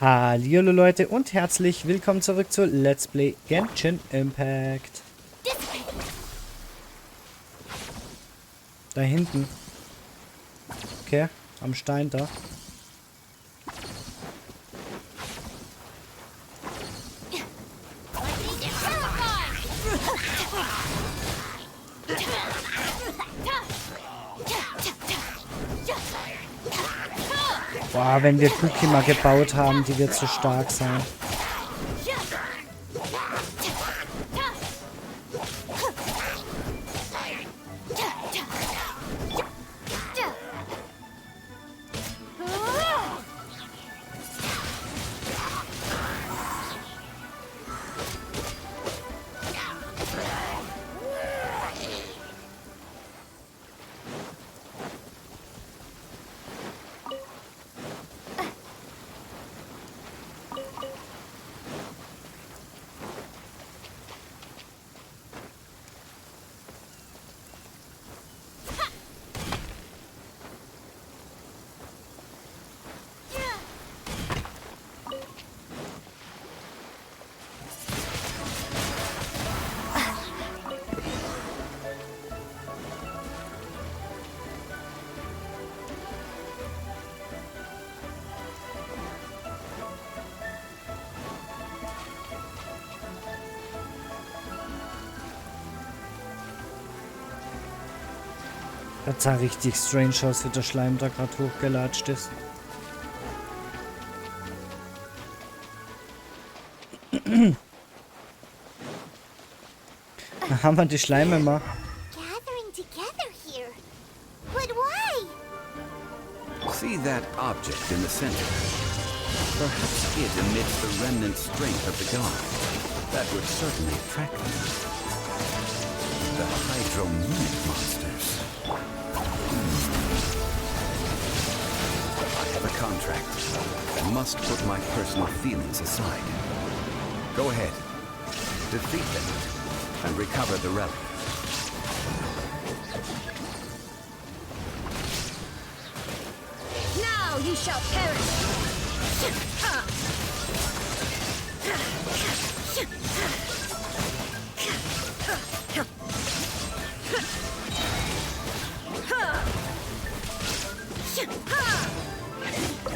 Hallihallo Leute und herzlich willkommen zurück zu Let's Play Genshin Impact. Da hinten. Okay, am Stein da. Boah, wenn wir Cookie mal gebaut haben, die wird zu stark sein. Das sah richtig strange aus, wie der Schleim da gerade hochgelatscht ist. Da haben wir die Schleime mal. See that object in the center? Perhaps it emits the remnant strength of the god. That would certainly attract them. The hydromimic monsters. I have a contract. I must put my personal feelings aside. Go ahead. Defeat them and recover the relic. Now you shall perish!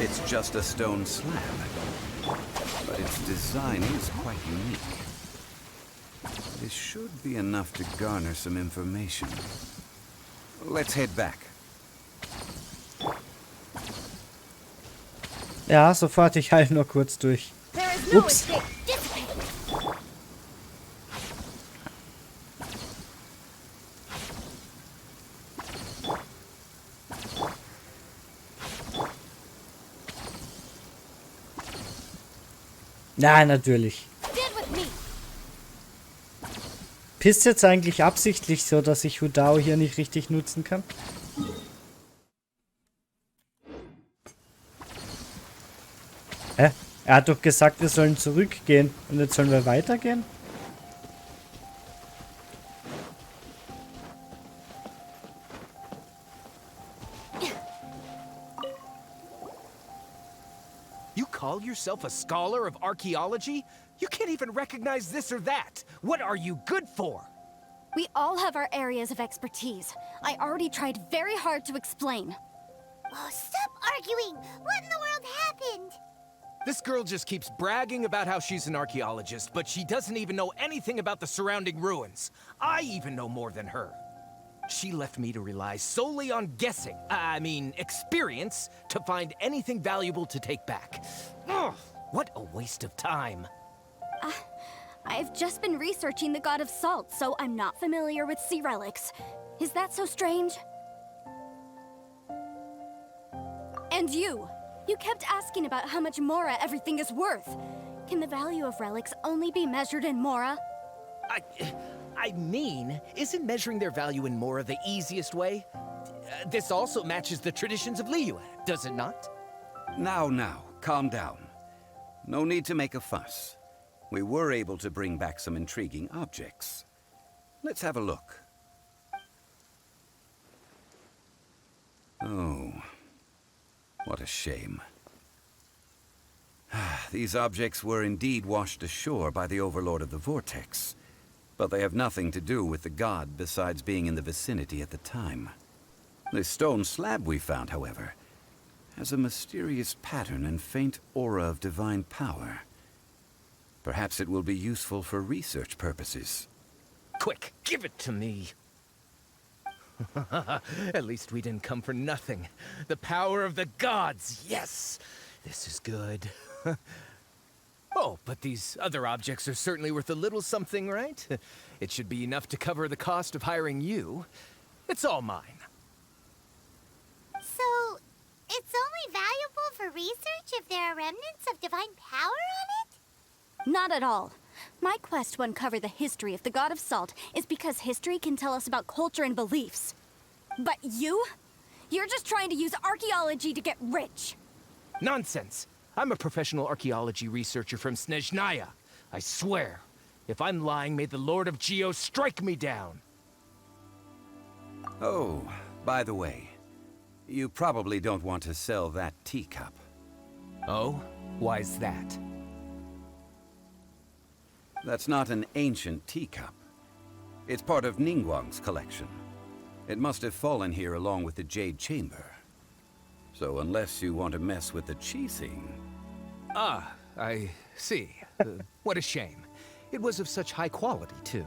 It's just a stone slab, but its design is quite unique. This should be enough to garner some information. Let's head back. Ja, sofort, ich halte nur kurz durch. Ups. Ja, natürlich. Pisst jetzt eigentlich absichtlich so, dass ich Hudao hier nicht richtig nutzen kann? Hä? Er hat doch gesagt, wir sollen zurückgehen. Und jetzt sollen wir weitergehen? You call yourself a scholar of archaeology? You can't even recognize this or that. What are you good for? We all have our areas of expertise. I already tried very hard to explain. Oh, stop arguing! What in the world happened? This girl just keeps bragging about how she's an archaeologist, but she doesn't even know anything about the surrounding ruins. I even know more than her. She left me to rely solely on guessing, experience, to find anything valuable to take back. Ugh, what a waste of time. I've just been researching the god of salt, so I'm not familiar with sea relics. Is that so strange? And you kept asking about how much Mora everything is worth. Can the value of relics only be measured in Mora? Isn't measuring their value in Mora the easiest way? This also matches the traditions of Liyue, does it not? Now, calm down. No need to make a fuss. We were able to bring back some intriguing objects. Let's have a look. Oh, what a shame. these objects were indeed washed ashore by the Overlord of the Vortex. But they have nothing to do with the god besides being in the vicinity at the time. The stone slab we found, however, has a mysterious pattern and faint aura of divine power. Perhaps it will be useful for research purposes. Quick, give it to me. At least we didn't come for nothing. The power of the gods, yes! This is good. Oh, but these other objects are certainly worth a little something, right? It should be enough to cover the cost of hiring you. It's all mine. So, it's only valuable for research if there are remnants of divine power on it? Not at all. My quest won't cover the history of the God of Salt is because history can tell us about culture and beliefs. But you're just trying to use archaeology to get rich. Nonsense. I'm a professional archaeology researcher from Snezhnaya. I swear. If I'm lying, may the Lord of Geo strike me down. Oh, by the way, you probably don't want to sell that teacup. Oh? Why's that? That's not an ancient teacup. It's part of Ningguang's collection. It must have fallen here along with the Jade Chamber. So unless you want to mess with the Qixing... Ah, I see. What a shame. It was of such high quality, too.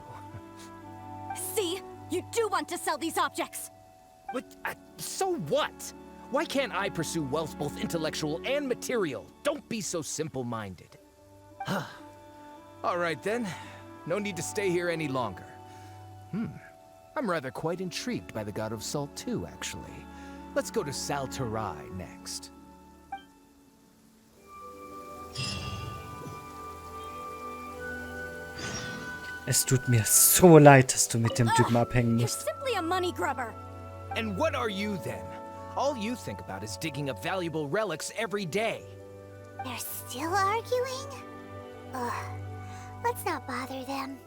See? You do want to sell these objects! But, so what? Why can't I pursue wealth both intellectual and material? Don't be so simple-minded. All right, then. No need to stay here any longer. I'm rather quite intrigued by the God of Salt, too, actually. Let's go to Salterai next. Es tut mir so leid, dass du mit dem Typen abhängen You're musst. simply a money grubber. And what are you, then? All you think about is digging up valuable relics every day. They're still arguing? Ugh. Let's not bother them.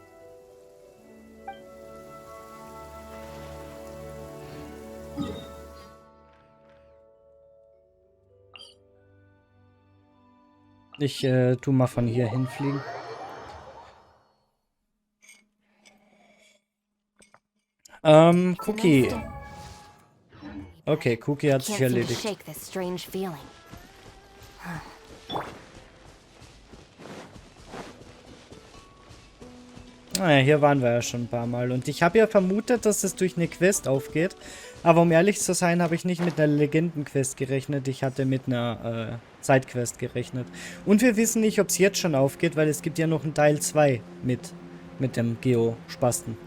Ich tu mal von hier hinfliegen. Cookie. Okay, Cookie hat sich erledigt. Shake this strange feeling. Naja, hier waren wir ja schon ein paar Mal. Und ich habe ja vermutet, dass es durch eine Quest aufgeht. Aber um ehrlich zu sein, habe ich nicht mit einer Legendenquest gerechnet. Ich hatte mit einer Zeitquest gerechnet. Und wir wissen nicht, ob es jetzt schon aufgeht, weil es gibt ja noch einen Teil 2 mit dem Geo-Spasten.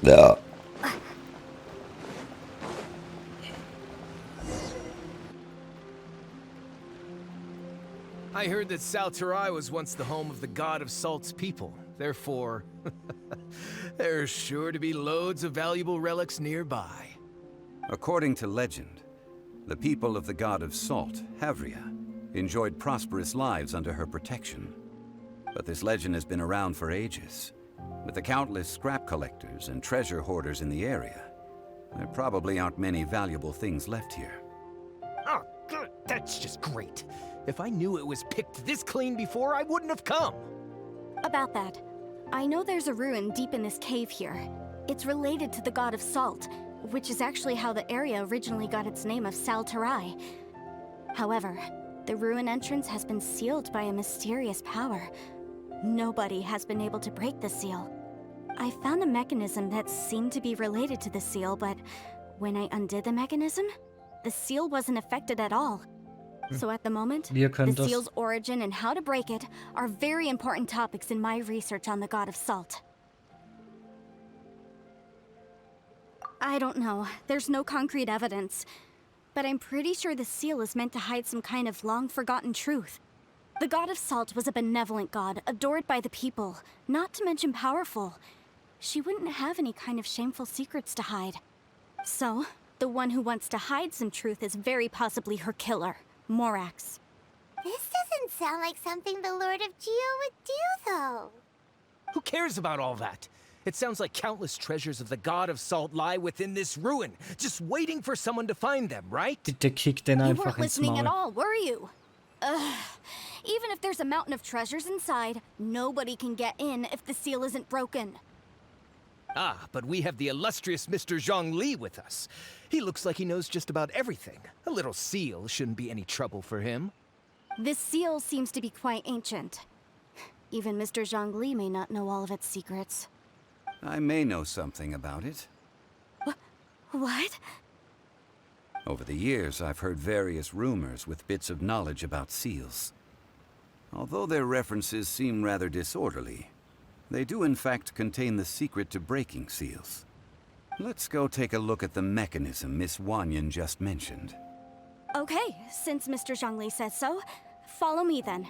Ja. I heard that Salterai was once the home of the God of Salt's people. Therefore, there's sure to be loads of valuable relics nearby. According to legend, the people of the God of Salt, Havria, enjoyed prosperous lives under her protection. But this legend has been around for ages. With the countless scrap collectors and treasure hoarders in the area, there probably aren't many valuable things left here. Oh, good. That's just great. If I knew it was picked this clean before, I wouldn't have come. About that, I know there's a ruin deep in this cave here. It's related to the God of Salt, which is actually how the area originally got its name of Salterai. However, the ruin entrance has been sealed by a mysterious power. Nobody has been able to break the seal. I found a mechanism that seemed to be related to the seal, but when I undid the mechanism, the seal wasn't affected at all. So at the moment, the seal's origin and how to break it are very important topics in my research on the God of Salt. I don't know. There's no concrete evidence. But I'm pretty sure the seal is meant to hide some kind of long-forgotten truth. The God of Salt was a benevolent god, adored by the people, not to mention powerful. She wouldn't have any kind of shameful secrets to hide. So, the one who wants to hide some truth is very possibly her killer, Morax. This doesn't sound like something the Lord of Geo would do, though. Who cares about all that? It sounds like countless treasures of the god of salt lie within this ruin, just waiting for someone to find them, right? Der kickt den You einfach weren't ins listening at Maul. all, were you? Ugh. Even if there's a mountain of treasures inside, nobody can get in if the seal isn't broken. Ah, but we have the illustrious Mr. Zhongli with us. He looks like he knows just about everything. A little seal shouldn't be any trouble for him. This seal seems to be quite ancient. Even Mr. Zhongli may not know all of its secrets. I may know something about it. What? Over the years, I've heard various rumors with bits of knowledge about seals. Although their references seem rather disorderly, they do in fact contain the secret to breaking seals. Let's go take a look at the mechanism Miss Wanyan just mentioned. Okay, since Mr. Zhongli says so, follow me then.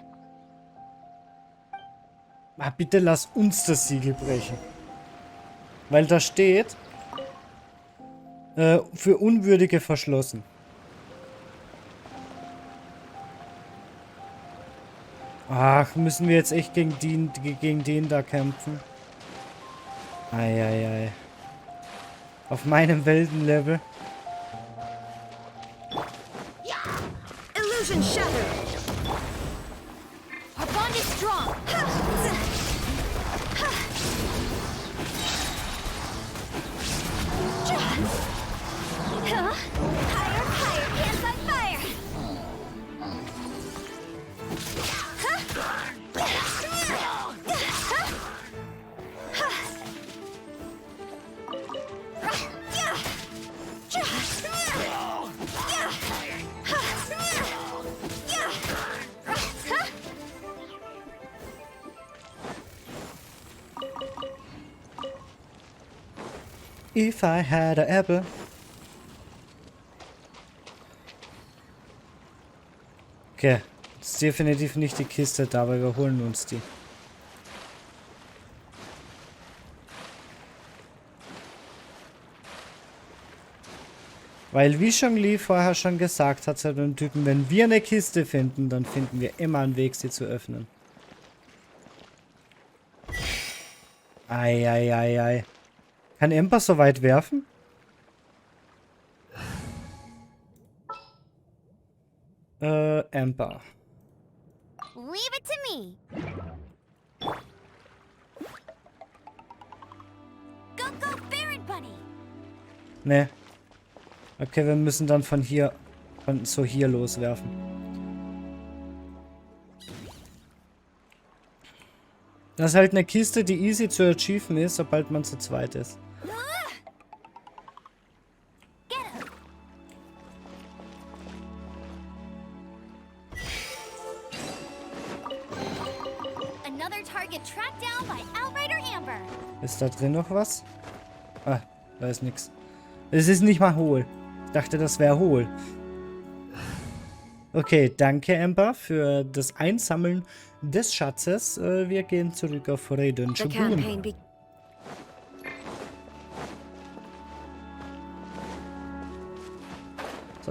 Ah, bitte lass uns das Siegel brechen. Weil da steht, für Unwürdige verschlossen. Ach, müssen wir jetzt echt gegen den da kämpfen? Eieiei. Auf meinem Weltenlevel. Illusion shattered. Our bond is strong. Higher, higher, hands on fire. If I had a apple. Okay, das ist definitiv nicht die Kiste da, aber wir holen uns die. Weil, wie Zhongli vorher schon gesagt hat zu dem Typen, wenn wir eine Kiste finden, dann finden wir immer einen Weg, sie zu öffnen. Eieiei. Kann Ember so weit werfen? Ember. Leave it to me. Go, go, Baron Bunny. Ne. Okay, wir müssen dann von hier loswerfen. Das ist halt eine Kiste, die easy zu achieven ist, sobald man zu zweit ist. Ist da drin noch was? Ah, da ist nichts. Es ist nicht mal hohl. Ich dachte, das wäre hohl. Okay, danke Ember für das Einsammeln des Schatzes. Wir gehen zurück auf Raiden. So,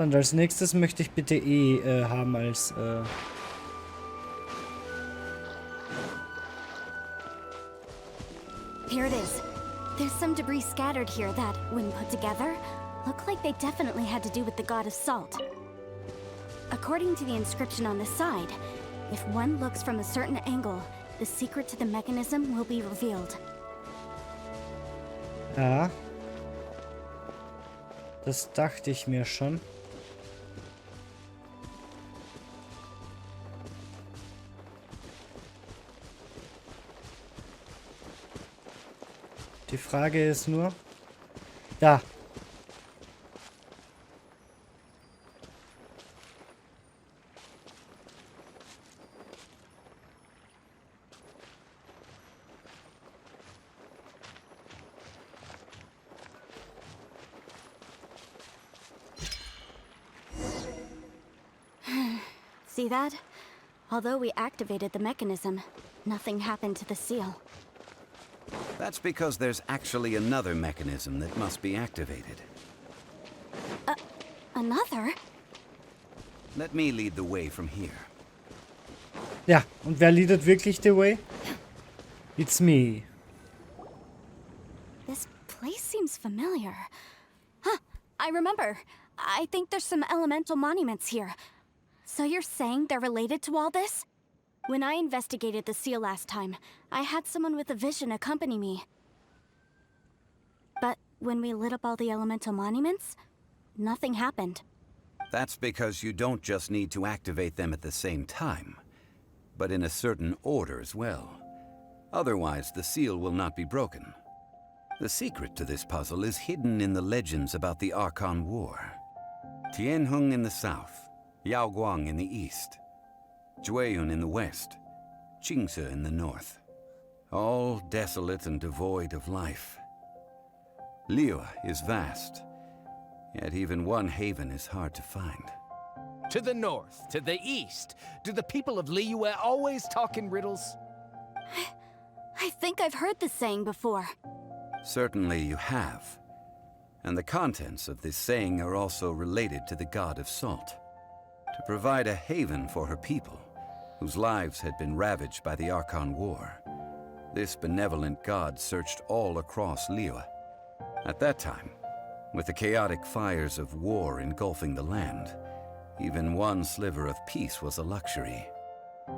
und als nächstes möchte ich bitte haben als Here it is. There's some debris scattered here that, when put together, look like they definitely had to do with the god of salt. According to the inscription on the side, if one looks from a certain angle, the secret to the mechanism will be revealed. Ja. Das dachte ich mir schon. Die Frage ist nur... Da. See that? Although we activated the mechanism, nothing happened to the seal. That's because there's actually another mechanism that must be activated. Another? Let me lead the way from here. Ja, und wer leadet wirklich the way? It's me. seems familiar. Huh, I remember. I think there's some elemental monuments here. So you're saying they're related to all this? When I investigated the seal last time, I had someone with a vision accompany me. But when we lit up all the elemental monuments, nothing happened. That's because you don't just need to activate them at the same time, but in a certain order as well. Otherwise, the seal will not be broken. The secret to this puzzle is hidden in the legends about the Archon War. Tianheng in the south, Yaoguang in the east, Jueyun in the west, Qingce in the north. All desolate and devoid of life. Liyue is vast, yet even one haven is hard to find. To the north, to the east. Do the people of Liyue always talk in riddles? I think I've heard this saying before. Certainly you have. And the contents of this saying are also related to the god of salt. To provide a haven for her people, whose lives had been ravaged by the Archon War, this benevolent god searched all across Liyue. At that time, with the chaotic fires of war engulfing the land, even one sliver of peace was a luxury.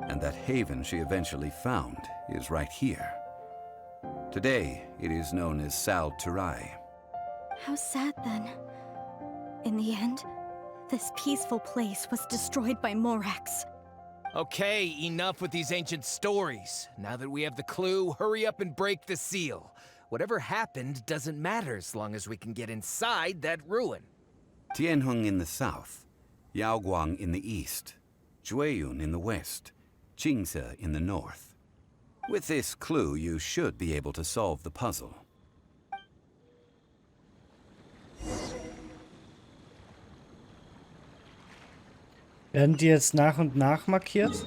And that haven she eventually found is right here. Today, it is known as Sal Turai. How sad then. In the end, this peaceful place was destroyed by Morax. Okay, enough with these ancient stories. Now that we have the clue, hurry up and break the seal. Whatever happened doesn't matter as long as we can get inside that ruin. Tianheng in the south, Yaoguang in the east, Jueyun in the west, Qingce in the north. With this clue, you should be able to solve the puzzle. Werden die jetzt nach und nach markiert?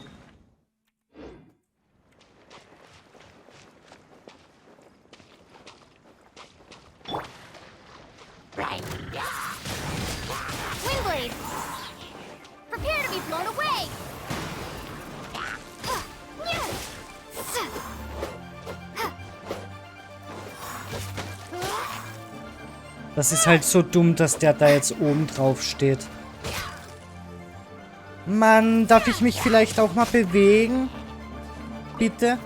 Windblade! Prepare to be blown away! Das ist halt so dumm, dass der da jetzt oben drauf steht. Mann, darf ich mich vielleicht auch mal bewegen? Bitte?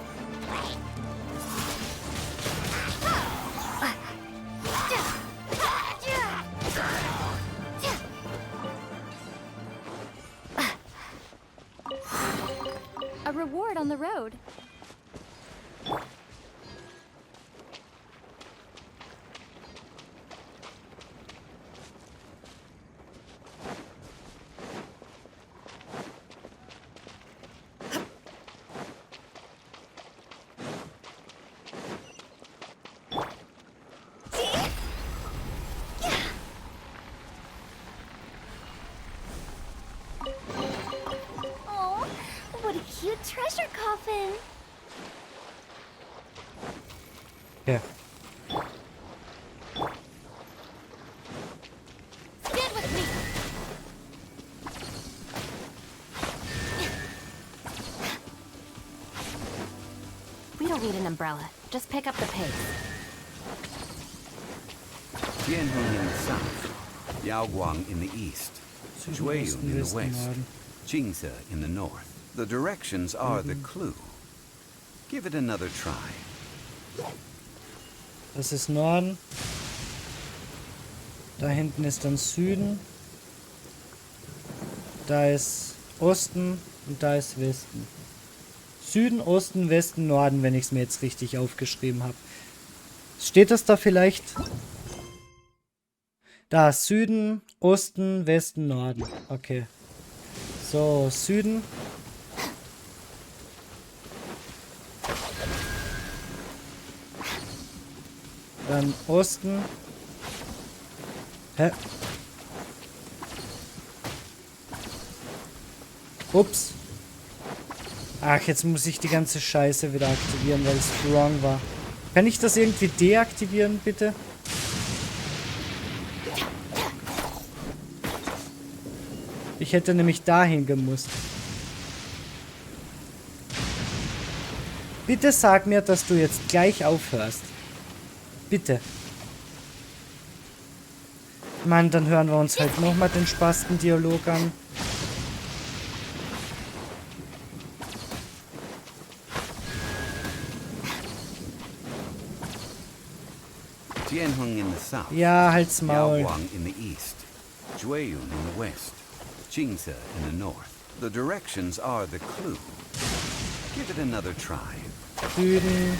A reward on the road. Oh, what a cute treasure coffin! Okay. Stand with me! We don't need an umbrella. Just pick up the pace. Tianheng in the south, Yaoguang in the east, Jueyun in the west, Qingce in the north. The directions are the clue. Give it another try. Das ist Norden. Da hinten ist dann Süden. Da ist Osten und da ist Westen. Süden, Osten, Westen, Norden, wenn ich es mir jetzt richtig aufgeschrieben habe. Steht das da vielleicht? Da, Süden, Osten, Westen, Norden. Okay. So, Süden. Dann Osten. Hä? Ups. Ach, jetzt muss ich die ganze Scheiße wieder aktivieren, weil es wrong war. Kann ich das irgendwie deaktivieren, bitte? Ich hätte nämlich dahin gemusst. Bitte sag mir, dass du jetzt gleich aufhörst. Bitte. Mann, dann hören wir uns halt nochmal den Spasten-Dialog an. Tianheng in the south. Ja, halt's Maul. Yaoguang in the east. Jueyun in the west. Jingze in the north. The directions are the clue. Give it another try. Süden.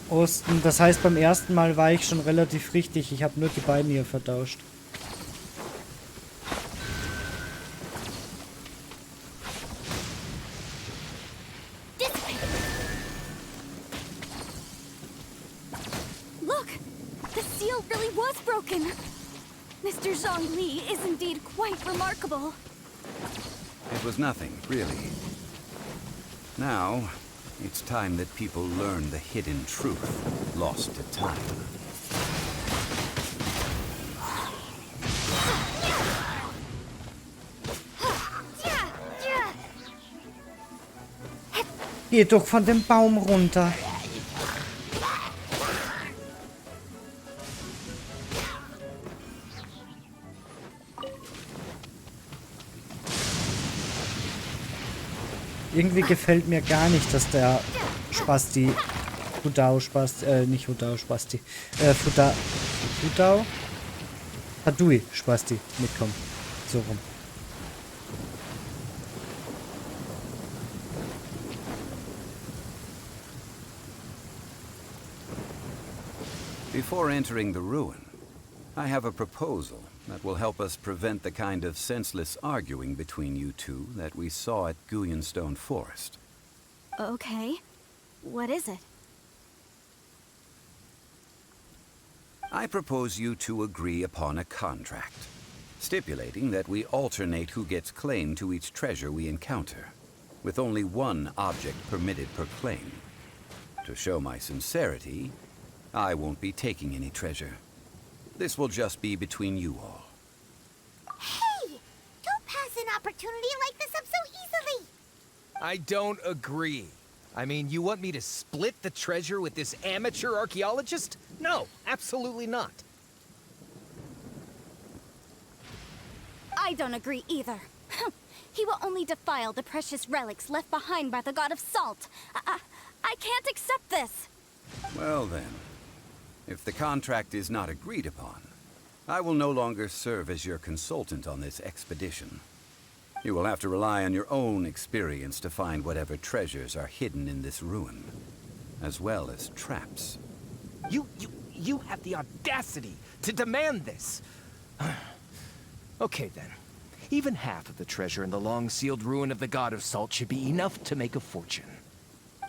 Osten. Das heißt, beim ersten Mal war ich schon relativ richtig. Ich habe nur die beiden hier vertauscht. Look! The seal really was broken! Mr. Zhongli is indeed quite remarkable. It was nothing, really. Now, it's time that people learn the hidden truth lost to time. Geh doch von dem Baum runter. Irgendwie gefällt mir gar nicht, dass der Spasti, Hudao Spasti, nicht Hudao Spasti, Hudao, Hadui Spasti mitkommt. So rum. Before entering the ruin, I have a proposal that will help us prevent the kind of senseless arguing between you two that we saw at Guyenstone Forest. Okay. What is it? I propose you two agree upon a contract, stipulating that we alternate who gets claim to each treasure we encounter, with only one object permitted per claim. To show my sincerity, I won't be taking any treasure. This will just be between you all. Hey! Don't pass an opportunity like this up so easily! I don't agree. I mean, you want me to split the treasure with this amateur archaeologist? No, absolutely not. I don't agree either. He will only defile the precious relics left behind by the god of salt. I can't accept this. Well then, if the contract is not agreed upon, I will no longer serve as your consultant on this expedition. You will have to rely on your own experience to find whatever treasures are hidden in this ruin, as well as traps. You have the audacity to demand this. Okay then. Even half of the treasure in the long-sealed ruin of the God of Salt should be enough to make a fortune.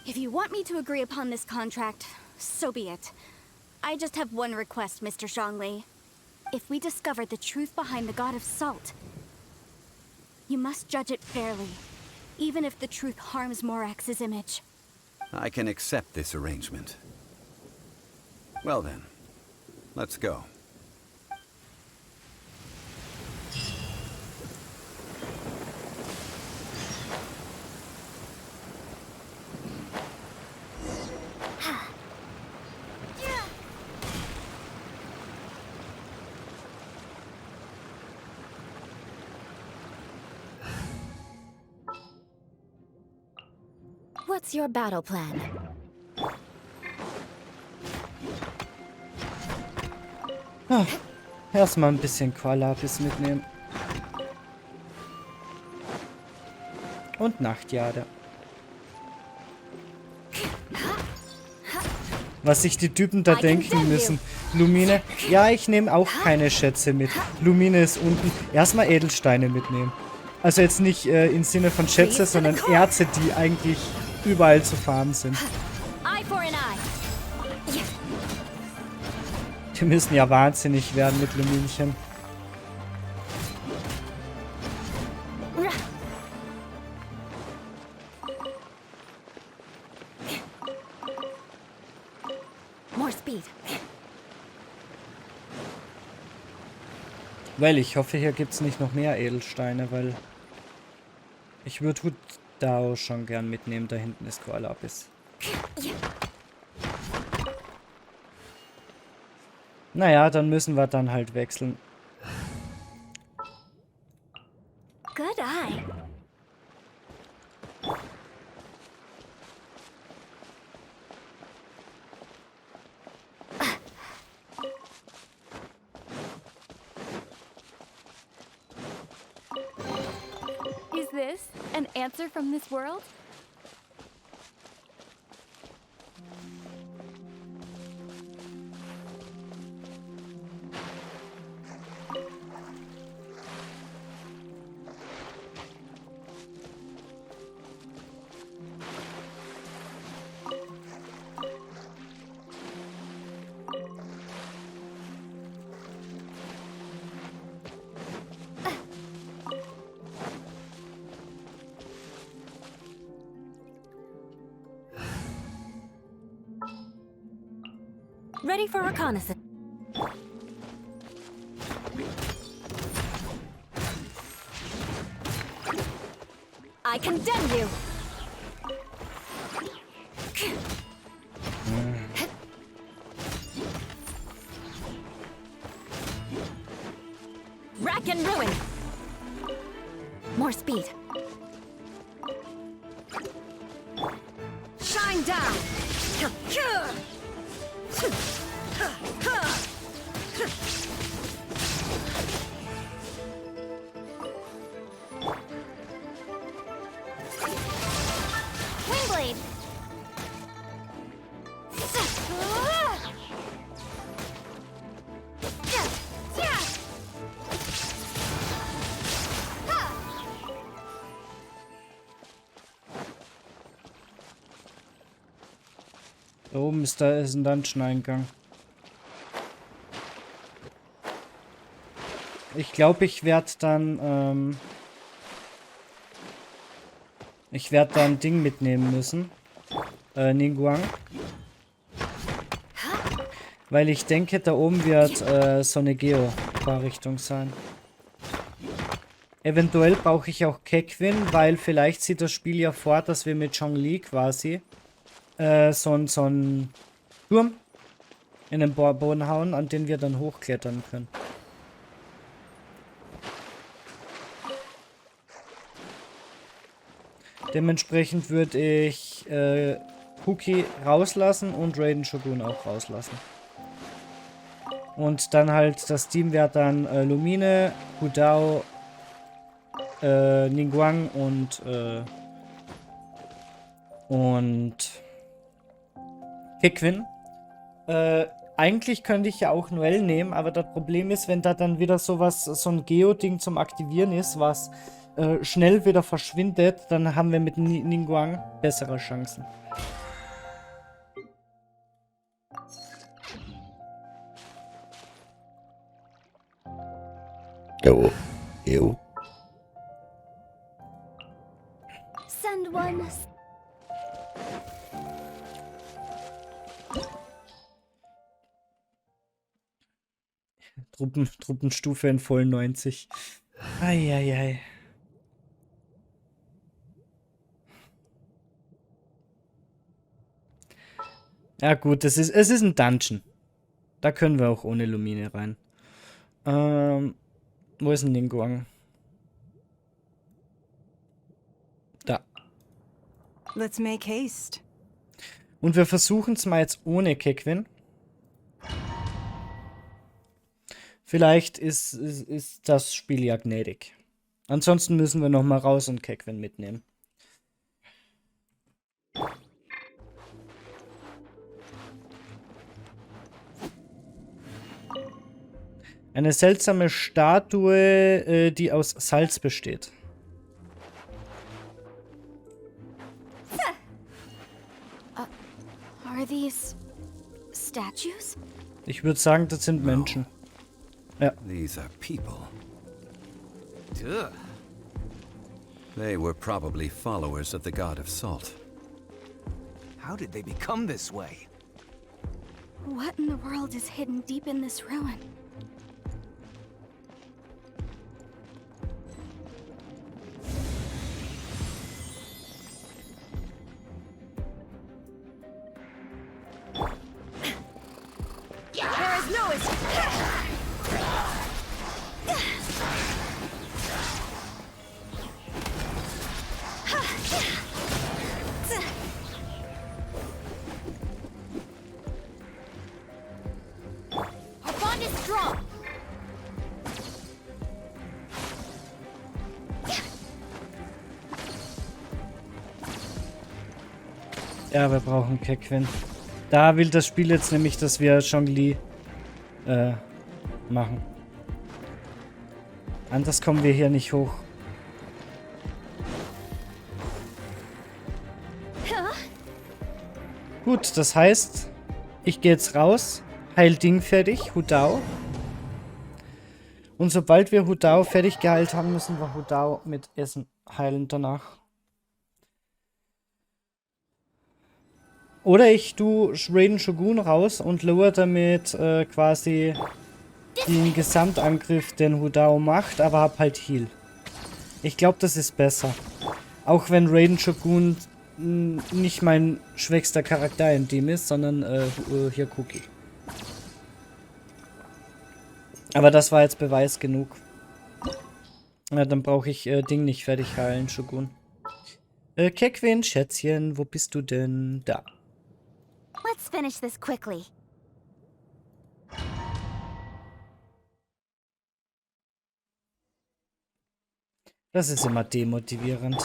If you want me to agree upon this contract, so be it. I just have one request, Mr. Zhongli. If we discover the truth behind the God of Salt, you must judge it fairly, even if the truth harms Morax's image. I can accept this arrangement. Well then, let's go. What's your battle plan? Erstmal ein bisschen Lapis mitnehmen. Und Nachtjade. Was sich die Typen da denken müssen. Lumine. Ja, ich nehme auch keine Schätze mit. Lumine ist unten. Erstmal Edelsteine mitnehmen. Also jetzt nicht im Sinne von Schätze, sondern Erze, die eigentlich überall zu farmen sind. Die müssen ja wahnsinnig werden mit Luminchen. More speed. Weil ich hoffe, hier gibt es nicht noch mehr Edelsteine, weil ich würde Hudao schon gern mitnehmen. Da hinten ist Lapis. Naja, dann müssen wir dann halt wechseln. Good eye. Is this an answer from this world? Ready for reconnaissance. I condemn you. Rack and ruin. More speed. Shine down. Windblade! Da oben ist ein Dungeon-Eingang. Ich glaube, ich werde dann Ding mitnehmen müssen. Ningguang. Weil ich denke, da oben wird so eine Geo-Vorrichtung sein. Eventuell brauche ich auch Kekwin, weil vielleicht sieht das Spiel ja vor, dass wir mit Zhongli quasi so einen Turm in den Boden hauen, an den wir dann hochklettern können. Dementsprechend würde ich Huki rauslassen und Raiden Shogun auch rauslassen. Und dann halt, das Team wäre dann Lumine, Hudao, Ningguang und Kekwin. Eigentlich könnte ich ja auch Noel nehmen, aber das Problem ist, wenn da dann wieder so ein Geo-Ding zum Aktivieren ist, was schnell wieder verschwindet, dann haben wir mit Ningguang bessere Chancen. Jo. Jo. Send one. Truppenstufe in vollen 90. Eieiei. Ja gut, es ist ein Dungeon. Da können wir auch ohne Lumine rein. Wo ist denn Ningguang? Da. Let's make haste. Und wir versuchen es mal jetzt ohne Kekwin. Vielleicht ist das Spiel ja gnädig. Ansonsten müssen wir noch mal raus und Kekwin mitnehmen. Eine seltsame Statue, die aus Salz besteht. Are these statues? Ich würde sagen, das sind Menschen. Ja. These are people. Ugh. They were probably followers of the god of salt. How did they become this way? What in the world is hidden deep in this ruin? There is no escape. Ja, wir brauchen Kequin. Da will das Spiel jetzt nämlich, dass wir Zhongli machen. Anders kommen wir hier nicht hoch. Gut, das heißt, ich gehe jetzt raus, heil Ding fertig, Hudao. Und sobald wir Hudao fertig geheilt haben, müssen wir Hudao mit Essen heilen danach. Oder ich tue Raiden Shogun raus und lower damit quasi den Gesamtangriff, den Hudao macht, aber hab halt Heal. Ich glaube, das ist besser. Auch wenn Raiden Shogun nicht mein schwächster Charakter im Team ist, sondern hier Cookie. Aber das war jetzt Beweis genug. Ja, dann brauche ich Ding nicht fertig heilen, Shogun. Kequin, Schätzchen, wo bist du denn? Da. Let's finish this quickly. Das ist immer demotivierend.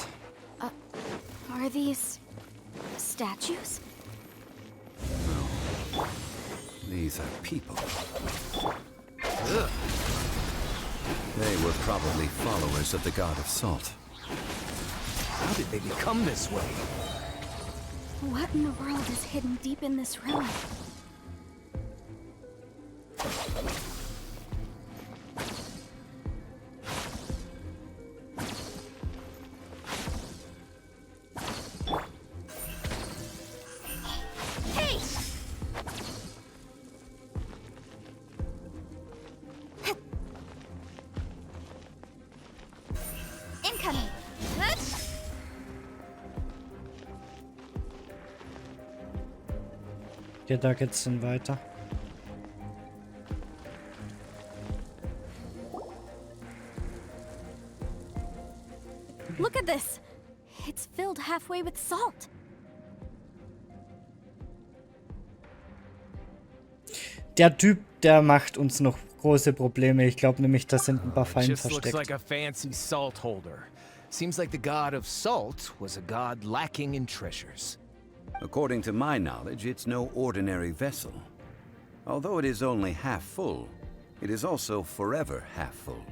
Are these statues? These are people. Ugh. They were probably followers of the god of salt. How did they become this way? What in the world is hidden deep in this ruin? Hey! Incoming! Ja, da geht's dann weiter. Look at this! It's filled halfway with salt. Der Typ, der macht uns noch große Probleme. Ich glaube nämlich, da sind ein paar Fallen Just looks versteckt. like a fancy salt holder. Seems like the god of salt was a god lacking in treasures. According to my knowledge, it's no ordinary vessel. Although it is only half full, it is also forever half full.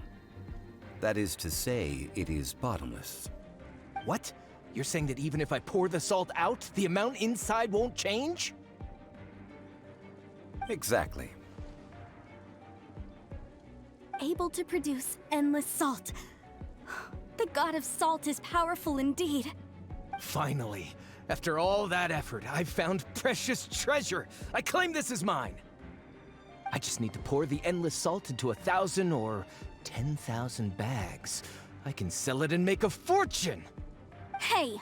That is to say, it is bottomless. What? You're saying that even if I pour the salt out, the amount inside won't change? Exactly. Able to produce endless salt. The god of salt is powerful indeed. Finally, after all that effort, I've found precious treasure. I claim this as mine. I just need to pour the endless salt into 1,000 or 10,000 bags. I can sell it and make a fortune. Hey,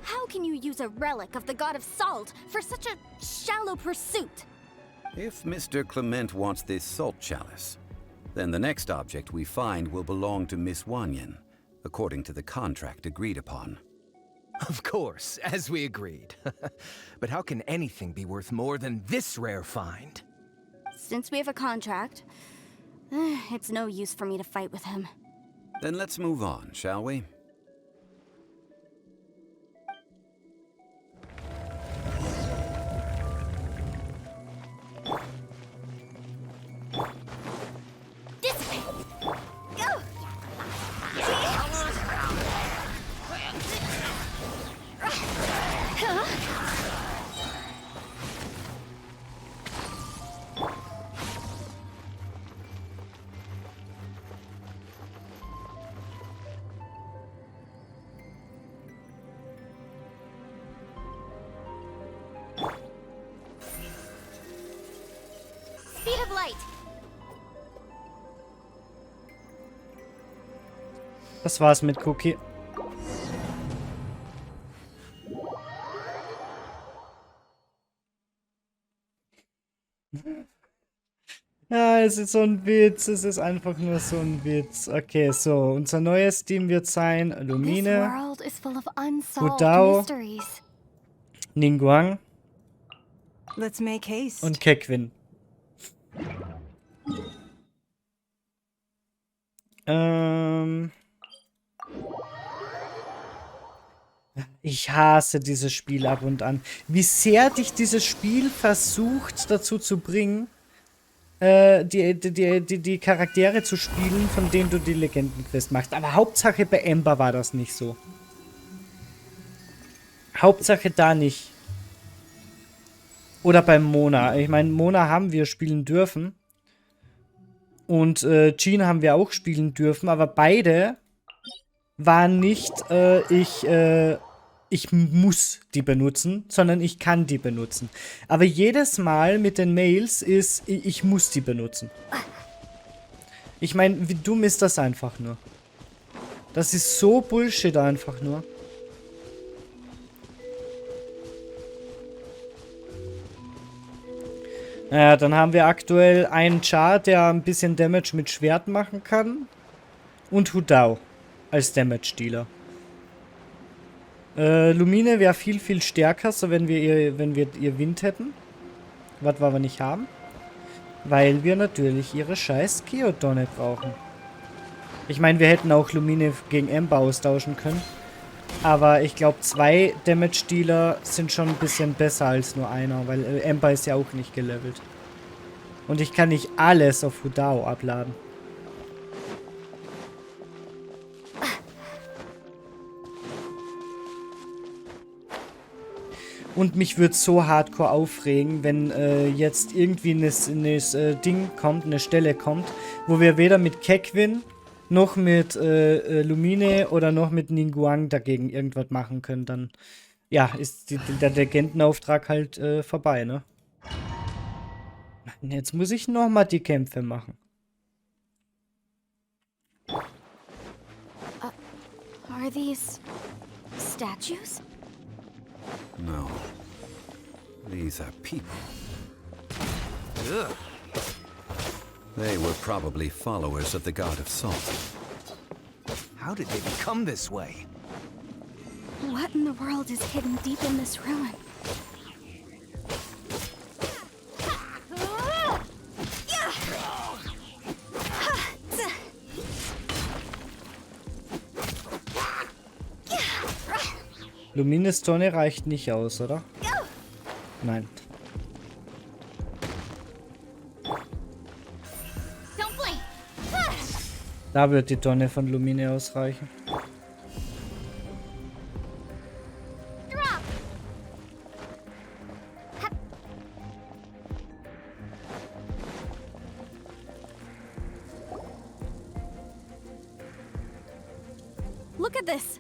how can you use a relic of the god of salt for such a shallow pursuit? If Mr. Clement wants this salt chalice, then the next object we find will belong to Miss Wanyan, according to the contract agreed upon. Of course, as we agreed. But how can anything be worth more than this rare find? Since we have a contract, it's no use for me to fight with him. Then let's move on, shall we? Speed of light. Das war's mit Cookie. Ja, es ist so ein Witz. Es ist einfach nur so ein Witz. Okay, so. Unser neues Team wird sein This Lumine, world is full of unsolved Hudao. mysteries. Ningguang Let's make haste. und Kequin. Ich hasse dieses Spiel ab und an. Wie sehr dich dieses Spiel versucht dazu zu bringen, die Charaktere zu spielen, von denen du die Legendenquest machst. Aber Hauptsache bei Ember war das nicht so. Hauptsache da nicht. Oder bei Mona. Ich meine, Mona haben wir spielen dürfen. Und Jean haben wir auch spielen dürfen. Aber beide waren nicht, ich muss die benutzen, sondern ich kann die benutzen. Aber jedes Mal mit den Mails ist, ich muss die benutzen. Ich meine, wie dumm ist das einfach nur? Das ist so Bullshit einfach nur. Naja, dann haben wir aktuell einen Char, der ein bisschen Damage mit Schwert machen kann. Und Hudao als Damage-Dealer. Lumine wäre viel, viel stärker, so wenn wir ihr Wind hätten. Was wir aber nicht haben. Weil wir natürlich ihre scheiß Geodonne brauchen. Ich meine, wir hätten auch Lumine gegen Ember austauschen können. Aber ich glaube, 2 Damage-Dealer sind schon ein bisschen besser als nur einer, weil Ember ist ja auch nicht gelevelt. Und ich kann nicht alles auf Hudao abladen. Und mich würde so hardcore aufregen, wenn jetzt irgendwie eine Ding kommt, eine Stelle kommt, wo wir weder mit Kekwin noch mit Lumine oder noch mit Ningguang dagegen irgendwas machen können. Dann, ja, ist der Legendenauftrag halt vorbei, ne? Jetzt muss ich nochmal die Kämpfe machen. Are these statues? No. These are people. Ugh. They were probably followers of the god of salt. How did they become this way? What in the world is hidden deep in this ruin? Lumines Tonne reicht nicht aus, oder? Nein. Da wird die Tonne von Lumine ausreichen. Look at this.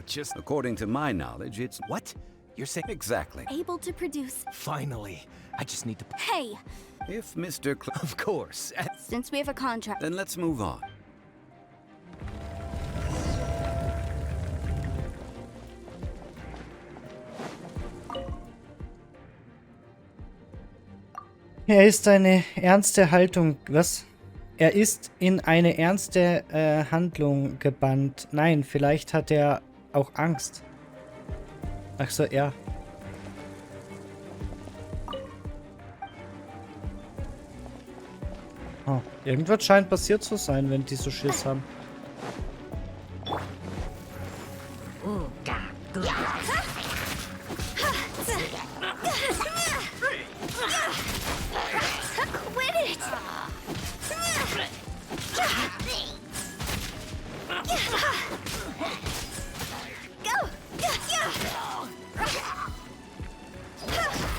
Just According to my knowledge, it's what? You're saying exactly. Able to produce. finally. I just need to. Hey, If Mr. Of course. since we have a contract. Then let's move on. Er ist eine ernste Haltung. Was? Er ist in eine ernste Handlung gebannt. Nein, vielleicht hat er auch Angst. Ach so, er. Oh, irgendwas scheint passiert zu sein, wenn die so Schiss haben. Quit it!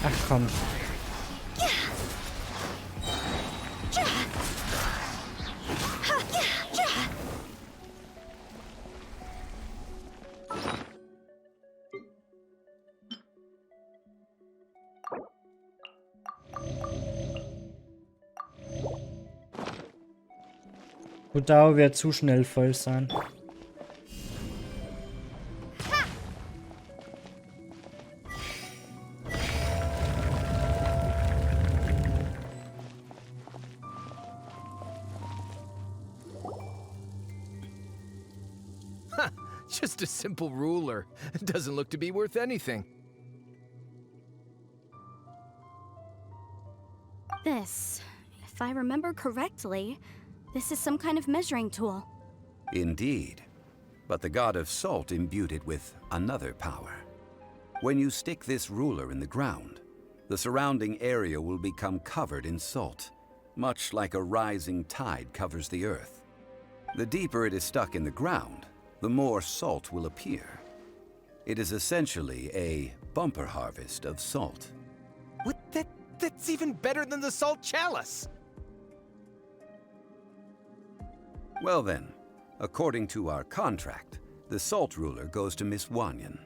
Ach komm. Hudao wird zu schnell voll sein. Just a simple ruler. It doesn't look to be worth anything. This, if I remember correctly, this is some kind of measuring tool. Indeed. But the god of salt imbued it with another power. When you stick this ruler in the ground, the surrounding area will become covered in salt, much like a rising tide covers the earth. The deeper it is stuck in the ground, the more salt will appear. It is essentially a bumper harvest of salt. What? That's even better than the salt chalice! Well then, according to our contract, the salt ruler goes to Miss Wanyan.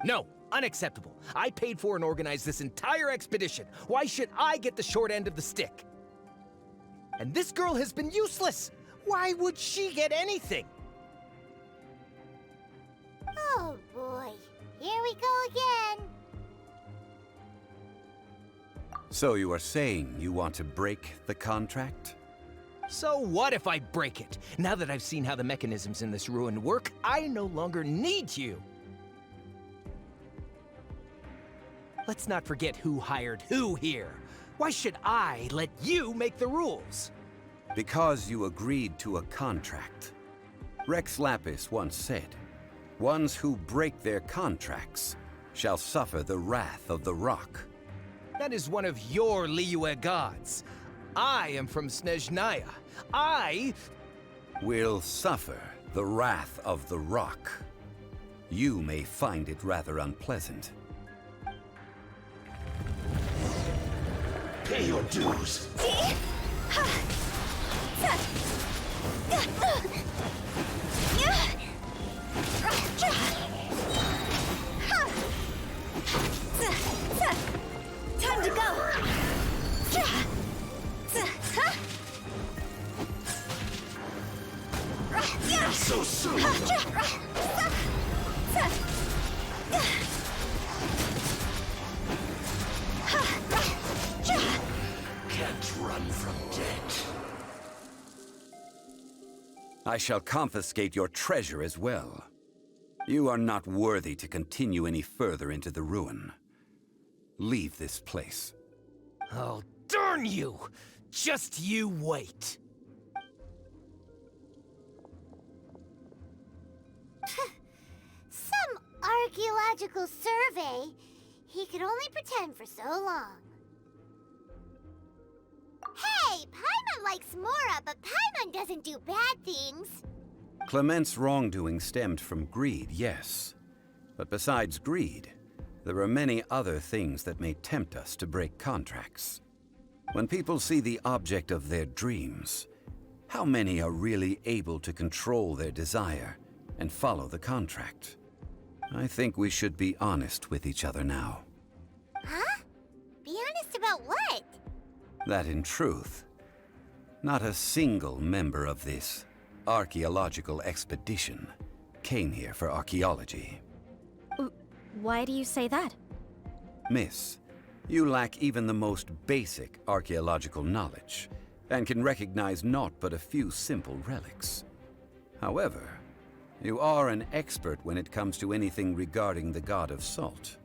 No, unacceptable. I paid for and organized this entire expedition. Why should I get the short end of the stick? And this girl has been useless! Why would she get anything? Oh boy, here we go again. So you are saying you want to break the contract? So what if I break it? Now that I've seen how the mechanisms in this ruin work, I no longer need you. Let's not forget who hired who here. Why should I let you make the rules? Because you agreed to a contract. Rex Lapis once said, "Ones who break their contracts shall suffer the wrath of the rock." That is one of your Liyue gods. I am from Snezhnaya. I will suffer the wrath of the rock. You may find it rather unpleasant. Pay your dues. Time to go. Not so soon. Can't run from death. I shall confiscate your treasure as well. You are not worthy to continue any further into the ruin. Leave this place. Oh, darn you! Just you wait. Some archaeological survey. He could only pretend for so long. Hey, Paimon likes Mora, but Paimon doesn't do bad things. Clement's wrongdoing stemmed from greed, yes. But besides greed, there are many other things that may tempt us to break contracts. When people see the object of their dreams, how many are really able to control their desire and follow the contract? I think we should be honest with each other now. Huh? Be honest about what? That in truth, not a single member of this archaeological expedition came here for archaeology. Why do you say that? Miss, you lack even the most basic archaeological knowledge, and can recognize naught but a few simple relics. However, you are an expert when it comes to anything regarding the god of salt.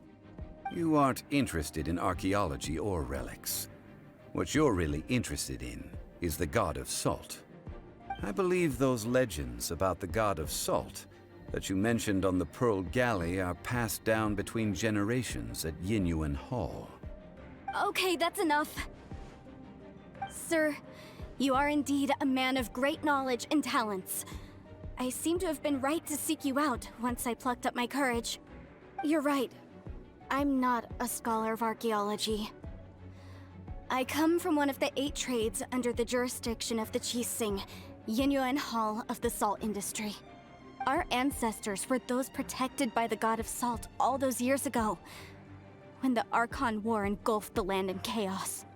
You aren't interested in archaeology or relics. What you're really interested in is the god of salt. I believe those legends about the god of salt that you mentioned on the Pearl Galley are passed down between generations at Yinyuan Hall. Okay, that's enough. Sir, you are indeed a man of great knowledge and talents. I seem to have been right to seek you out once I plucked up my courage. You're right. I'm not a scholar of archaeology. I come from one of the 8 trades under the jurisdiction of the Qixing, Yinyuan Hall of the salt industry. Our ancestors were those protected by the god of salt all those years ago, when the Archon War engulfed the land in chaos.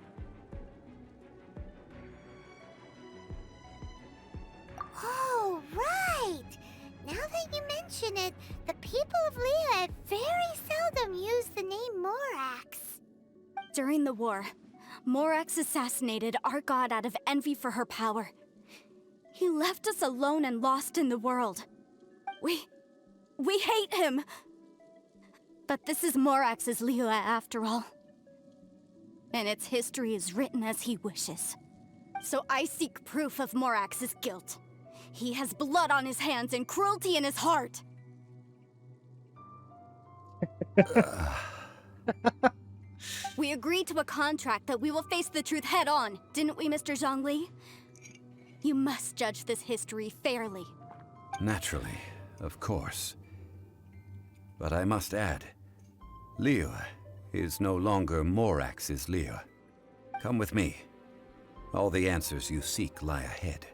Oh, right! Now that you mention it, the people of Liyue very seldom use the name Morax. During the war, Morax assassinated our god out of envy for her power. He left us alone and lost in the world. We hate him! But this is Morax's Liyue after all. And its history is written as he wishes. So I seek proof of Morax's guilt. He has blood on his hands and cruelty in his heart. We agreed to a contract that we will face the truth head on, didn't we, Mr. Zhongli? You must judge this history fairly. Naturally, of course. But I must add, Liu is no longer Morax's Liu. Come with me. All the answers you seek lie ahead.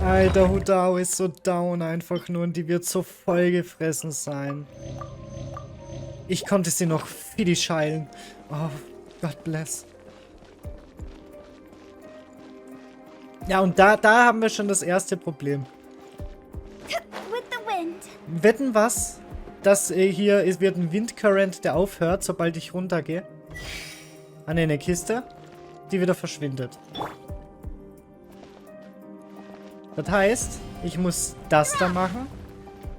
Alter, Hudao ist so down einfach nur und die wird so vollgefressen sein. Ich konnte sie noch Fidi scheilen. Oh, God bless. Ja, und da haben wir schon das erste Problem. With the wind. Wetten was? Das hier wird ein Windcurrent, der aufhört, sobald ich runtergehe. An eine Kiste, die wieder verschwindet. Das heißt, ich muss das da machen.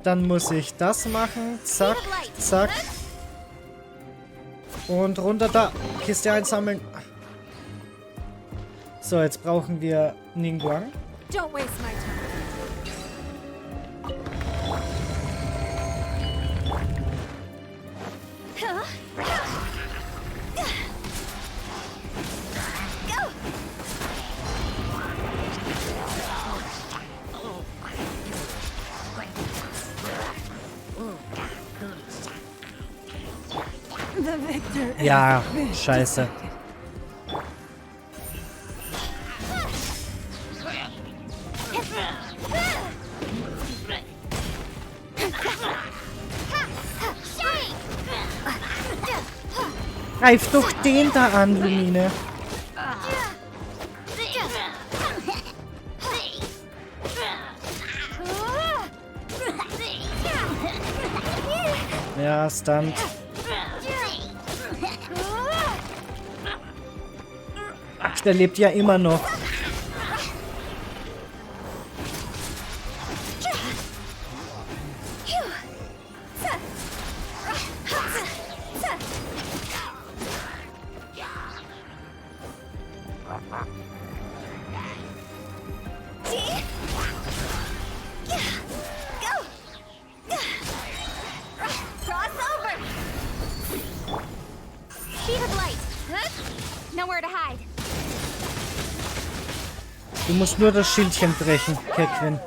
Dann muss ich das machen. Zack, zack. Und runter da. Kiste einsammeln. So, jetzt brauchen wir Ningguang. Don't waste my time. The victor. Ja, scheiße. Greif doch den da an, Lumine. Ja, Stunt. Ach, der lebt ja immer noch. Du musst nur das Schildchen brechen, Kequin.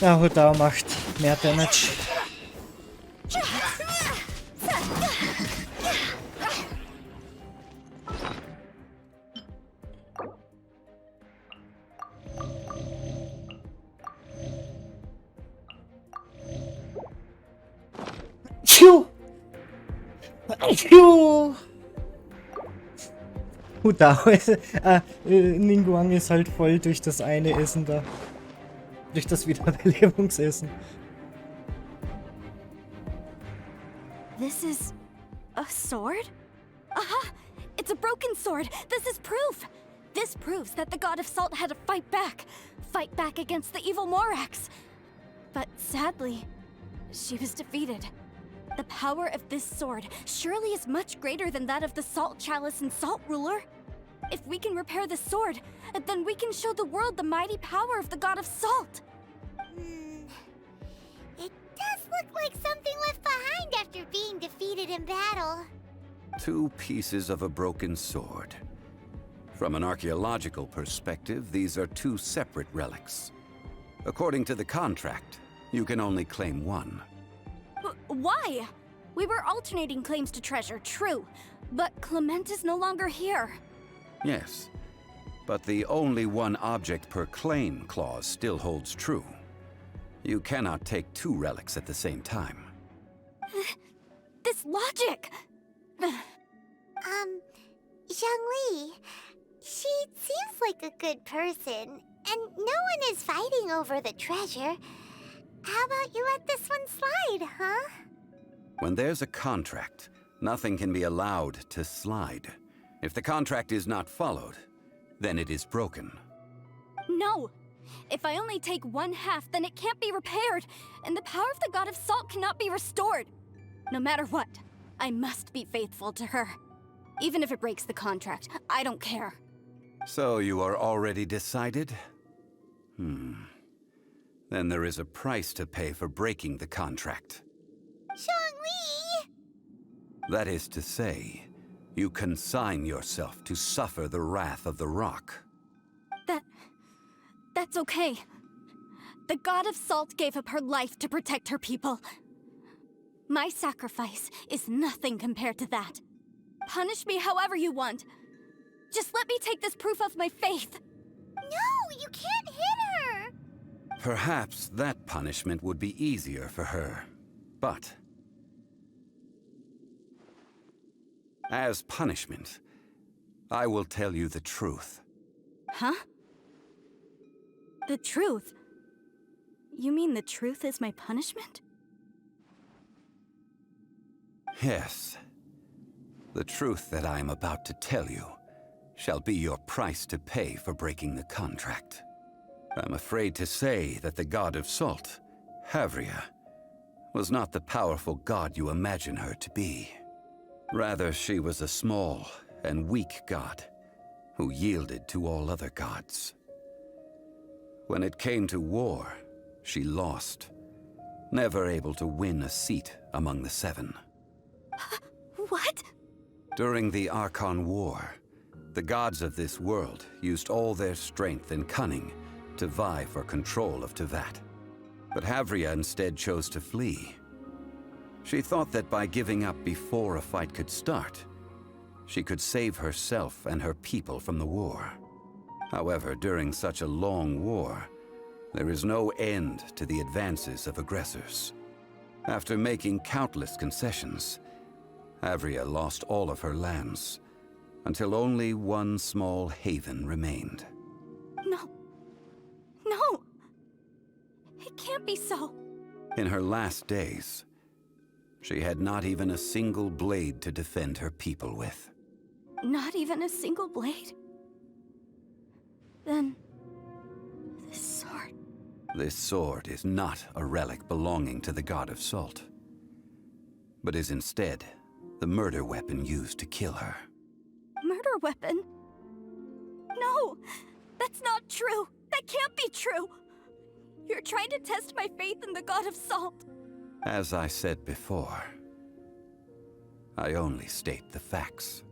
Ja, Hudao macht mehr Damage. Tschu! Tschu! Hudao ist, Ningguang ist halt voll durch das eine Essen da. Durch das Wiederbelebungsessen. This is a sword? Aha! It's a broken sword! This is proof! This proves that the god of salt had to fight back against the evil Morax. But sadly, she was defeated. The power of this sword surely is much greater than that of the Salt Chalice and Salt Ruler. If we can repair the sword, then we can show the world the mighty power of the god of salt. It does look like something left behind after being defeated in battle. 2 pieces of a broken sword. From an archaeological perspective, these are 2 separate relics. According to the contract, you can only claim one. Why? We were alternating claims to treasure, true. But Clement is no longer here. Yes, but the only one object per claim clause still holds true. You cannot take 2 relics at the same time. this logic? Zhongli, she seems like a good person, and no one is fighting over the treasure. How about you let this one slide, huh? When there's a contract, nothing can be allowed to slide. If the contract is not followed, then it is broken. No! If I only take 1/2, then it can't be repaired, and the power of the God of Salt cannot be restored. No matter what, I must be faithful to her. Even if it breaks the contract, I don't care. So you are already decided? Then there is a price to pay for breaking the contract. Zhongli! That is to say, you consign yourself to suffer the wrath of the rock. That's okay. The God of Salt gave up her life to protect her people. My sacrifice is nothing compared to that. Punish me however you want. Just let me take this proof of my faith. No, you can't hit her! Perhaps that punishment would be easier for her, but as punishment, I will tell you the truth. Huh? The truth? You mean the truth is my punishment? Yes. The truth that I am about to tell you shall be your price to pay for breaking the contract. I'm afraid to say that the God of Salt, Harware, was not the powerful god you imagine her to be. Rather, she was a small and weak god who yielded to all other gods. When it came to war, she lost, never able to win a seat among the seven. What? During the Archon War, the gods of this world used all their strength and cunning to vie for control of Teyvat. But Harware instead chose to flee. She thought that by giving up before a fight could start, she could save herself and her people from the war. However, during such a long war, there is no end to the advances of aggressors. After making countless concessions, Harware lost all of her lands, until only one small haven remained. No. No! It can't be so. In her last days, she had not even a single blade to defend her people with. Not even a single blade? Then... this sword... This sword is not a relic belonging to the God of Salt, but is instead the murder weapon used to kill her. Murder weapon? No! That's not true! That can't be true! You're trying to test my faith in the God of Salt. As I said before, I only state the facts.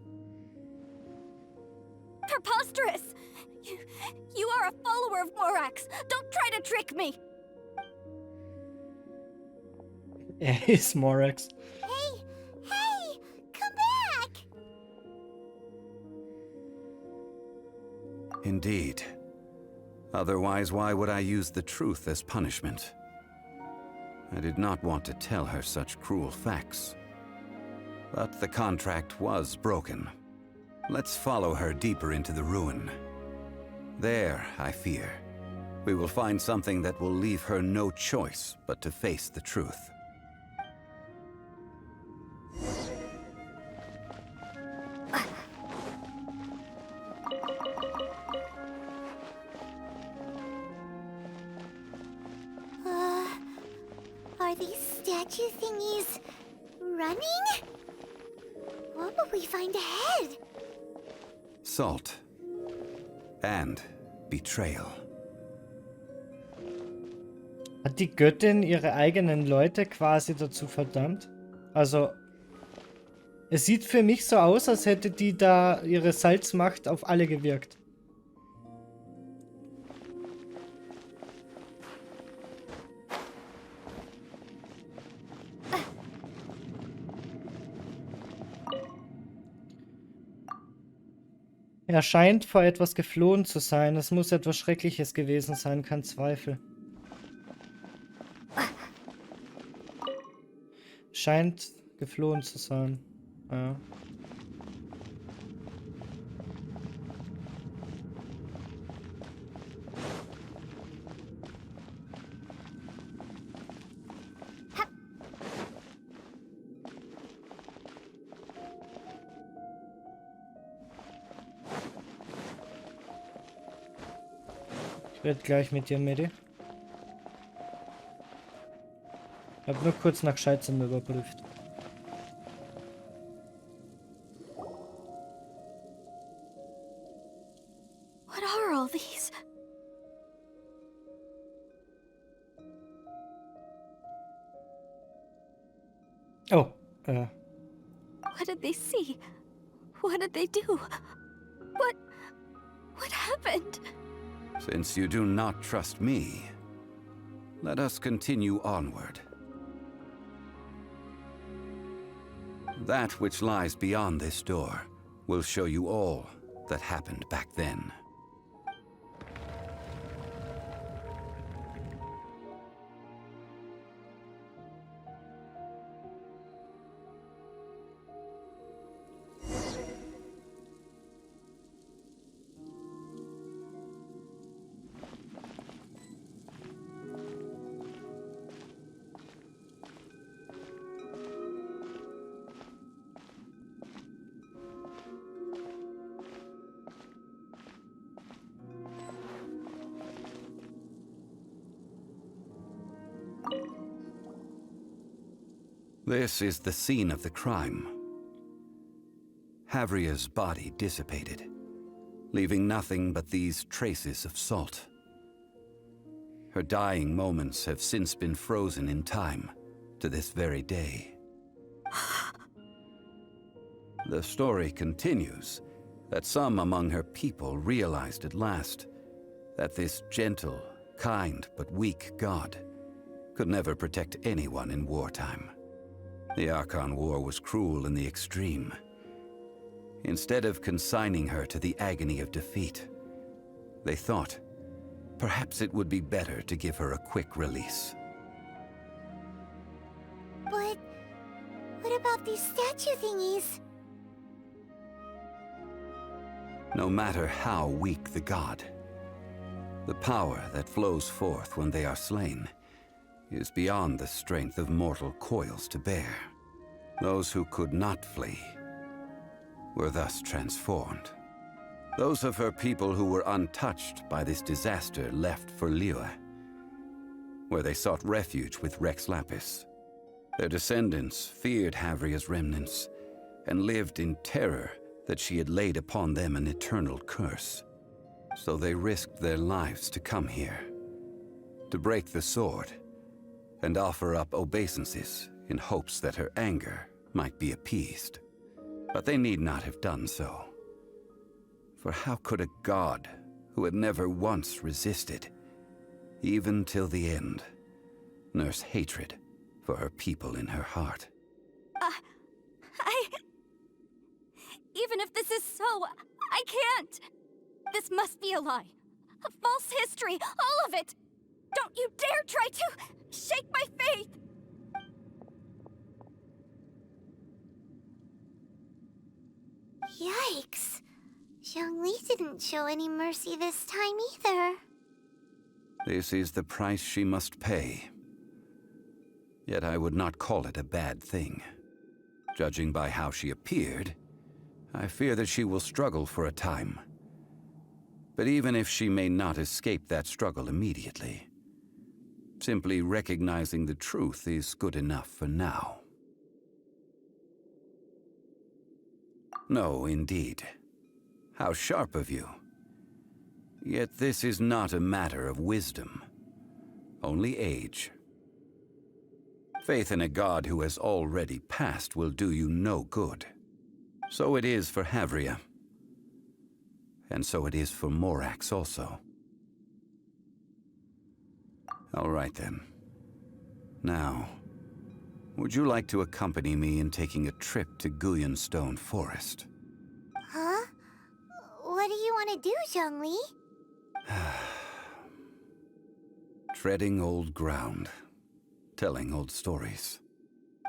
Preposterous! You are a follower of Morax! Don't try to trick me! It's Morax. Hey! Come back! Indeed. Otherwise, why would I use the truth as punishment? I did not want to tell her such cruel facts. But the contract was broken. Let's follow her deeper into the ruin. There, I fear, we will find something that will leave her no choice but to face the truth. Are these statue thingies running? What will we find ahead? Salt. And betrayal. Hat die Göttin ihre eigenen Leute quasi dazu verdammt? Also, es sieht für mich so aus, als hätte die da ihre Salzmacht auf alle gewirkt. Er scheint vor etwas geflohen zu sein. Es muss etwas Schreckliches gewesen sein, kein Zweifel. Scheint geflohen zu sein. Ja. Ich werde gleich mit dir, Medi. Ich habe nur kurz nach Scheizem überprüft. What are all these? Oh, What did they see? What did they do? What happened? Since you do not trust me, let us continue onward. That which lies beyond this door will show you all that happened back then. This is the scene of the crime. Havria's body dissipated, leaving nothing but these traces of salt. Her dying moments have since been frozen in time to this very day. The story continues that some among her people realized at last that this gentle, kind, but weak god could never protect anyone in wartime. The Archon War was cruel in the extreme. Instead of consigning her to the agony of defeat, they thought perhaps it would be better to give her a quick release. But what about these statue thingies? No matter how weak the god, the power that flows forth when they are slain is beyond the strength of mortal coils to bear. Those who could not flee were thus transformed. Those of her people who were untouched by this disaster left for Liyue, where they sought refuge with Rex Lapis. Their descendants feared Havria's remnants and lived in terror that she had laid upon them an eternal curse. So they risked their lives to come here, to break the sword and offer up obeisances in hopes that her anger might be appeased. But they need not have done so. For how could a god who had never once resisted, even till the end, nurse hatred for her people in her heart? Even if this is so, I can't! This must be a lie. A false history, all of it! Don't you dare try to shake my faith! Yikes. Zhongli didn't show any mercy this time either. This is the price she must pay. Yet I would not call it a bad thing. Judging by how she appeared, I fear that she will struggle for a time. But even if she may not escape that struggle immediately, simply recognizing the truth is good enough for now. No, indeed. How sharp of you. Yet this is not a matter of wisdom, only age. Faith in a god who has already passed will do you no good. So it is for Havria. And so it is for Morax also. All right then. Now, would you like to accompany me in taking a trip to Guyonstone Forest? Huh? What do you want to do, Zhongli? Treading old ground, telling old stories.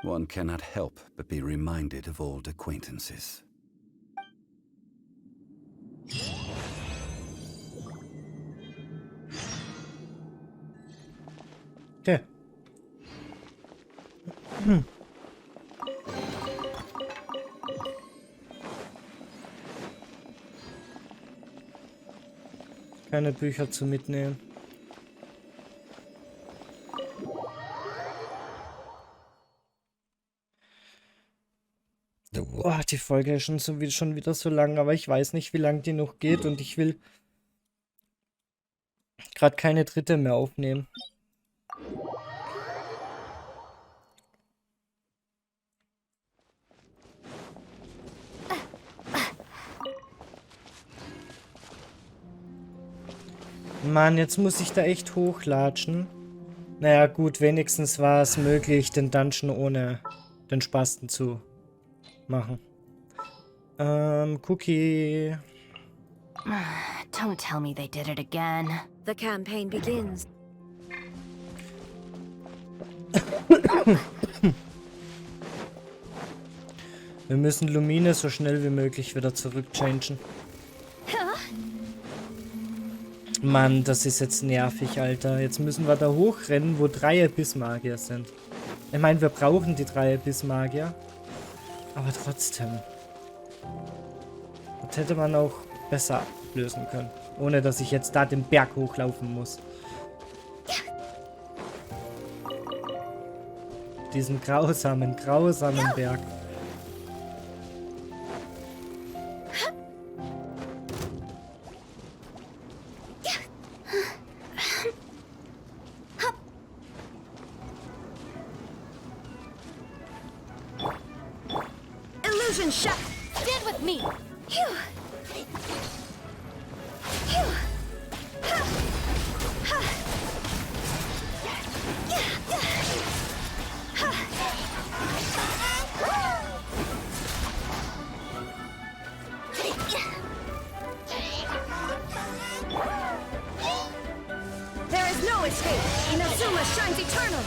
one cannot help but be reminded of old acquaintances. Okay. Keine Bücher zu mitnehmen. Boah, die Folge ist schon wieder so lang, aber ich weiß nicht, wie lang die noch geht und ich will gerade keine dritte mehr aufnehmen. Mann, jetzt muss ich da echt hochlatschen. Naja, gut, wenigstens war es möglich, den Dungeon ohne den Spasten zu machen. Cookie. Don't tell me they did it again. The campaign begins. Wir müssen Lumine so schnell wie möglich wieder zurückchangen. Mann, das ist jetzt nervig, Alter. Jetzt müssen wir da hochrennen, wo 3 Abyss-Magier sind. Ich meine, wir brauchen die 3 Abyss-Magier. Aber trotzdem. Das hätte man auch besser lösen können. Ohne, dass ich jetzt da den Berg hochlaufen muss. Diesen grausamen Berg. Stand with me! There is no escape! Inazuma shines eternal!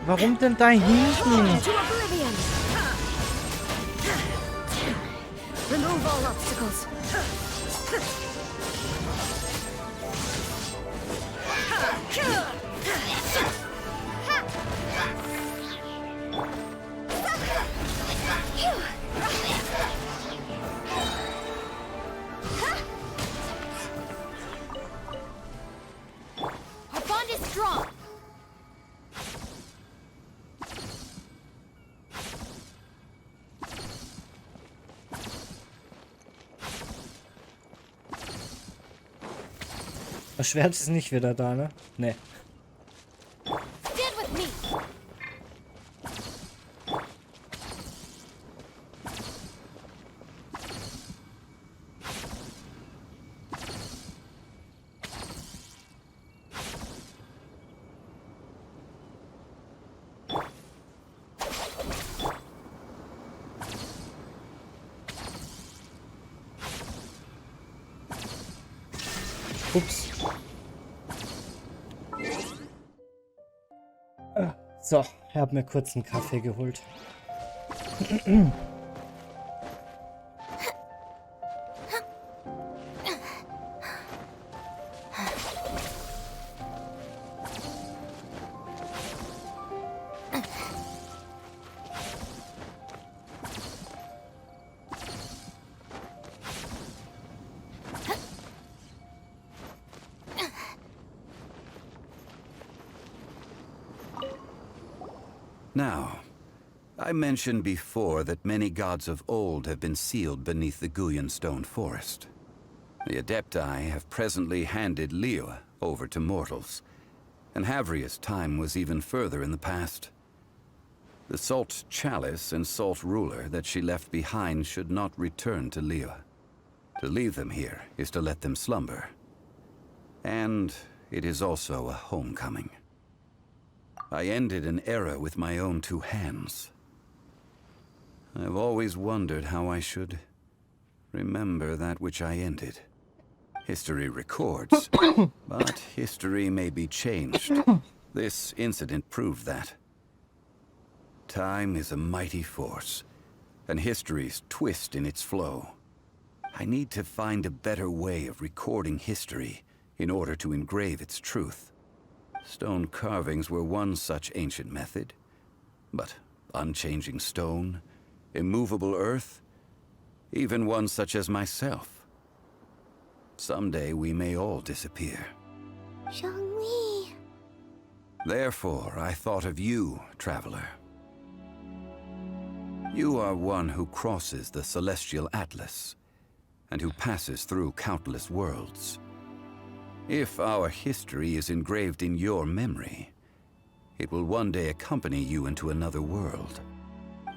Warum denn da hinten? To oblivion! Remove all obstacles! Our bond is strong! Das Schwert ist nicht wieder da, ne? Ne. Stand with me! Ups. So, ich habe mir kurz einen Kaffee geholt. Now, I mentioned before that many gods of old have been sealed beneath the Guyan stone forest. The Adepti have presently handed Liyue over to mortals, and Havria's time was even further in the past. The Salt Chalice and Salt Ruler that she left behind should not return to Liyue. To leave them here is to let them slumber. And it is also a homecoming. I ended an era with my own 2 hands. I've always wondered how I should remember that which I ended. History records, but history may be changed. This incident proved that. Time is a mighty force, and history's twist in its flow. I need to find a better way of recording history in order to engrave its truth. Stone carvings were one such ancient method, but unchanging stone, immovable earth, even one such as myself. Someday we may all disappear. Zhongli. Therefore, I thought of you, traveler. You are one who crosses the celestial atlas, and who passes through countless worlds. If our history is engraved in your memory, it will one day accompany you into another world.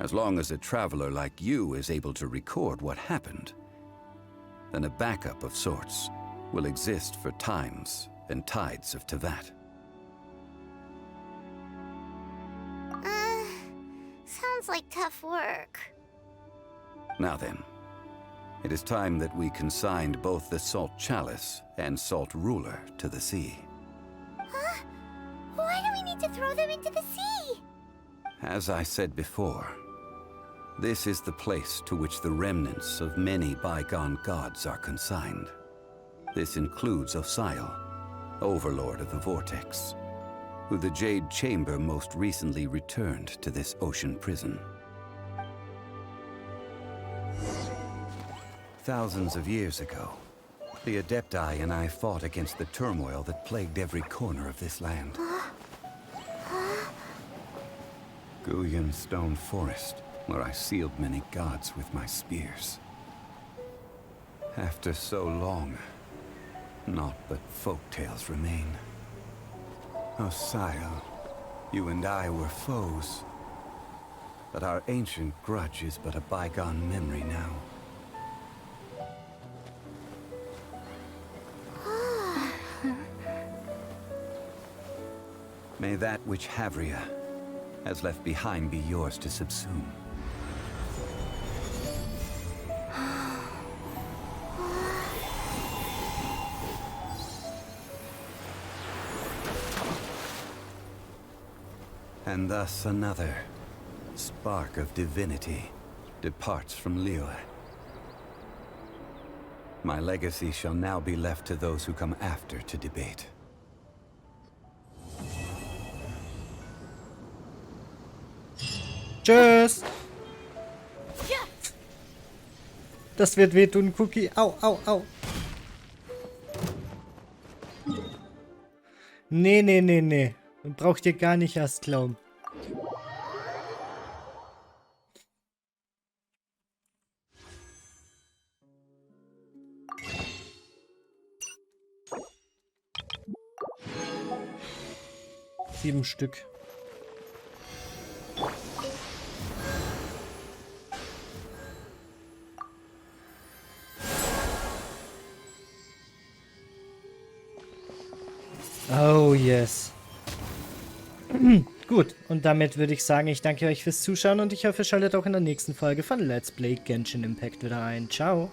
As long as a traveler like you is able to record what happened, then a backup of sorts will exist for times and tides of Teyvat. Sounds like tough work. Now then, it is time that we consigned both the Salt Chalice and Salt Ruler to the sea. Huh? Why do we need to throw them into the sea? As I said before, this is the place to which the remnants of many bygone gods are consigned. This includes Osiel, Overlord of the Vortex, who the Jade Chamber most recently returned to this ocean prison. Thousands of years ago, the Adepti and I fought against the turmoil that plagued every corner of this land. Guyan Stone Forest, where I sealed many gods with my spears. After so long, naught but folk tales remain. Osiel, you and I were foes, but our ancient grudge is but a bygone memory now. May that which Havria has left behind be yours to subsume. And thus another spark of divinity departs from Liyue. My legacy shall now be left to those who come after to debate. Tschüss! Das wird wehtun, Cookie. Au, au, au. Nee, nee, nee, nee. Braucht ihr gar nicht erst glauben. Sieben Stück. Oh, yes. Gut, und damit würde ich sagen, ich danke euch fürs Zuschauen und ich hoffe, ihr schaltet auch in der nächsten Folge von Let's Play Genshin Impact wieder ein. Ciao.